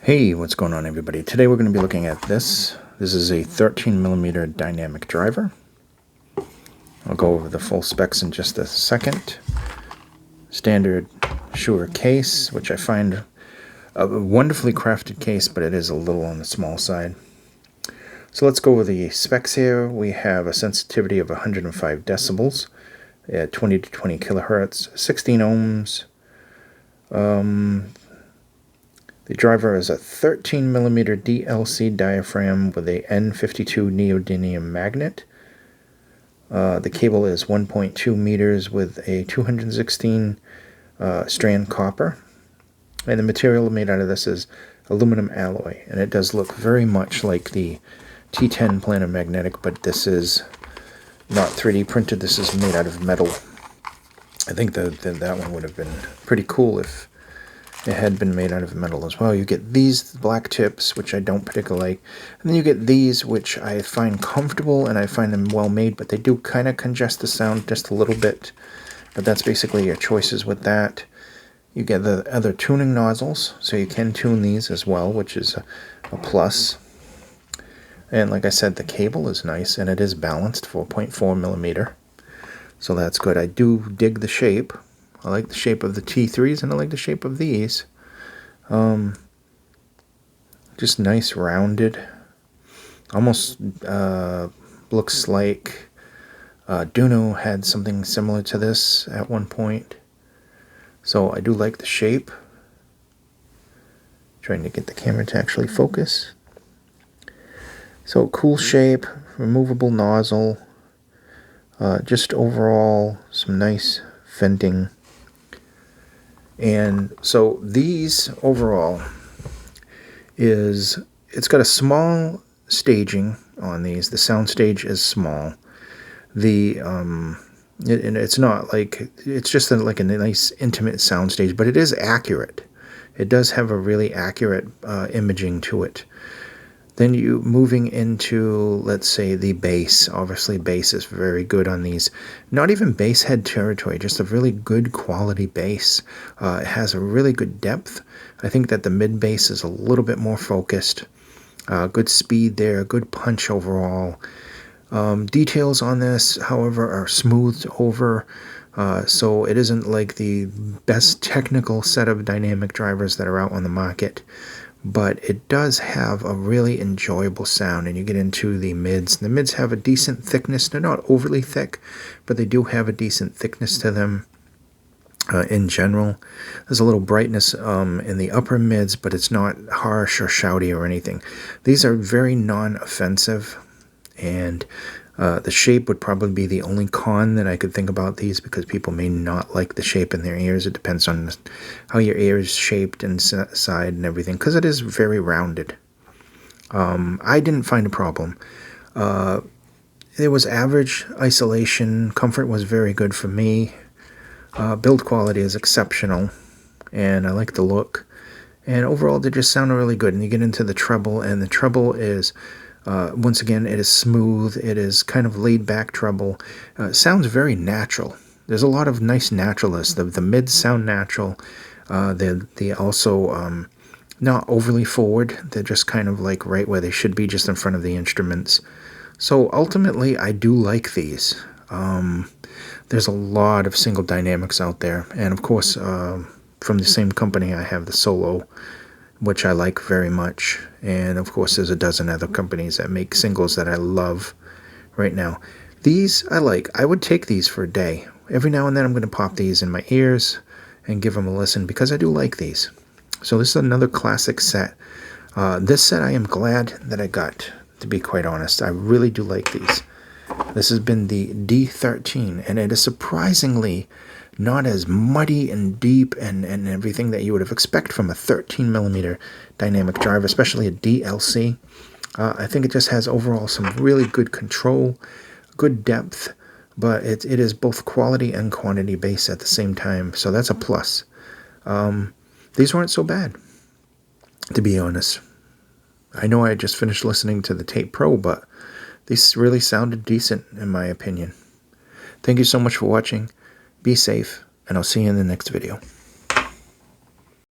Hey, what's going on, everybody? Today we're going to be looking at this. This is a 13mm dynamic driver. I'll go over the full specs in just a second. Standard LetShuoer case, which I find a wonderfully crafted case, but it is a little on the small side. So let's go over the specs here. We have a sensitivity of 105 decibels at 20 to 20 kilohertz, 16 ohms. The driver is a 13mm DLC diaphragm with a N52 neodymium magnet. The cable is 1.2 meters with a 216 strand copper. And the material made out of this is aluminum alloy. And it does look very much like the T10 planar magnetic, but this is not 3D printed. This is made out of metal. I think that one would have been pretty cool if it had been made out of metal as well. You get these black tips, which I don't particularly like. And then you get these, which I find comfortable and I find them well made, but they do kind of congest the sound just a little bit. But that's basically your choices with that. You get the other tuning nozzles, so you can tune these as well, which is a plus. And like I said, the cable is nice and it is balanced, 4.4 millimeter. So that's good. I do dig the shape. I like the shape of the T3s and I like the shape of these. Just nice rounded. Almost looks like Duno had something similar to this at one point. So I do like the shape. Trying to get the camera to actually focus. So cool shape, removable nozzle. Just overall some nice venting. And so these overall it's got a small staging on these. The sound stage is small. And it's not like, it's just like a nice intimate sound stage, but it is accurate. It does have a really accurate imaging to it. Then you moving into, let's say, the bass. Obviously, bass is very good on these. Not even bass head territory, just a really good quality bass. It has a really good depth. I think that the mid bass is a little bit more focused. Good speed there, good punch overall. Details on this, however, are smoothed over. So it isn't like the best technical set of dynamic drivers that are out on the market. But it does have a really enjoyable sound, and you get into the mids. The mids have a decent thickness. They're not overly thick, but they do have a decent thickness to them in general. There's a little brightness in the upper mids, but it's not harsh or shouty or anything. These are very non-offensive, and the shape would probably be the only con that I could think about these, because people may not like the shape in their ears. It depends on how your ear is shaped inside and everything, because it is very rounded. I didn't find a problem. It was average isolation. Comfort was very good for me. Build quality is exceptional, and I like the look. And overall, they just sound really good. And you get into the treble, and the treble is... once again, it is smooth. It is kind of laid-back treble. Sounds very natural. There's a lot of nice naturalness. The mids sound natural. They also not overly forward. They're just kind of like right where they should be, just in front of the instruments. So ultimately, I do like these. There's a lot of single dynamics out there, and of course, from the same company, I have the Solo, which I like very much. And of course, there's a dozen other companies that make singles that I love right now. These I like. I would take these for a day. Every now and then I'm going to pop these in my ears and give them a listen, because I do like these. So this is another classic set. This set I am glad that I got, to be quite honest. I really do like these. This has been the D13, and it is surprisingly not as muddy and deep and everything that you would have expected from a 13mm dynamic driver, especially a DLC. I think it just has overall some really good control, good depth, but it is both quality and quantity based at the same time, so that's a plus. These weren't so bad, to be honest. I know I just finished listening to the Tape Pro, but these really sounded decent in my opinion. Thank you so much for watching. Be safe, and I'll see you in the next video.